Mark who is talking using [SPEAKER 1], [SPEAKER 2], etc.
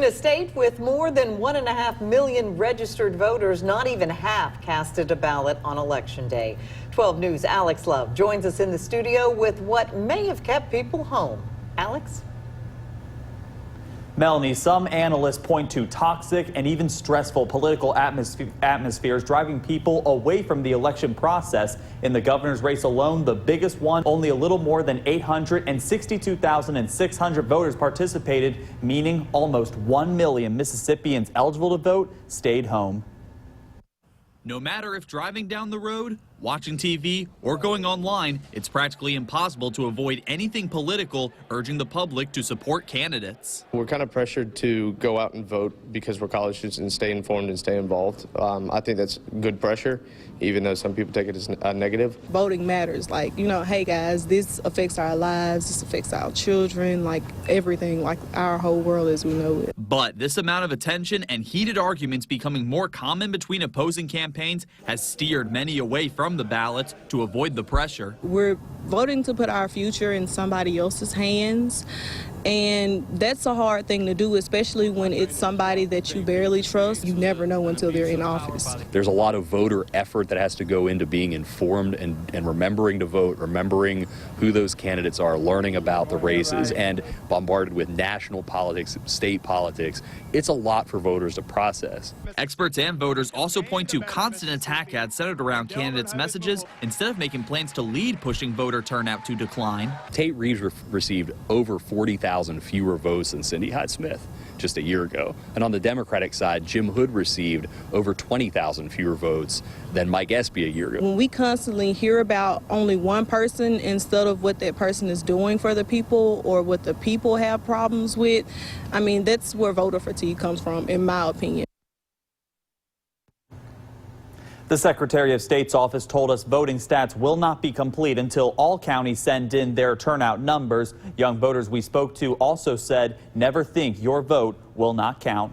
[SPEAKER 1] a state with more than 1.5 million registered voters, not even half casted a ballot on Election Day. 12 News' Alex Love joins us in the studio with what may have kept people home. Alex?
[SPEAKER 2] Melanie, some analysts point to toxic and even stressful political atmospheres driving people away from the election process. In the governor's race alone, the biggest one, only a little more than 862,600 voters participated, meaning almost 1 million Mississippians eligible to vote stayed home.
[SPEAKER 3] No matter if driving down the road, watching TV, or going online, it's practically impossible to avoid anything political, urging the public to support candidates.
[SPEAKER 4] We're kind of pressured to go out and vote because we're college students and stay informed and stay involved. I think that's good pressure, even though some people take it as a negative.
[SPEAKER 5] Voting matters. Like, you know, hey guys, this affects our lives, this affects our children, like everything, like our whole world as we know it.
[SPEAKER 3] But this amount of attention and heated arguments becoming more common between opposing campaigns has steered many away from the ballots to avoid the pressure.
[SPEAKER 5] We're voting to put our future in somebody else's hands, and that's a hard thing to do, especially when it's somebody that you barely trust. You never know until they're in office.
[SPEAKER 6] There's a lot of voter effort that has to go into being informed and remembering to vote, remembering who those candidates are, learning about the races, and bombarded with national politics, state politics. It's a lot for voters to process.
[SPEAKER 3] Experts and voters also point to constant attack ads centered around candidates' messages instead of making plans to lead, pushing voter turnout to decline.
[SPEAKER 6] Tate Reeves received over 40,000 fewer votes than Cindy Hyde-Smith just a year ago. And on the Democratic side, Jim Hood received over 20,000 fewer votes than Mike Espy a year ago.
[SPEAKER 5] When we constantly hear about only one person instead of what that person is doing for the people or what the people have problems with, I mean, that's where voter fatigue comes from, in my opinion.
[SPEAKER 2] The Secretary of State's office told us voting stats will not be complete until all counties send in their turnout numbers. Young voters we spoke to also said, never think your vote will not count.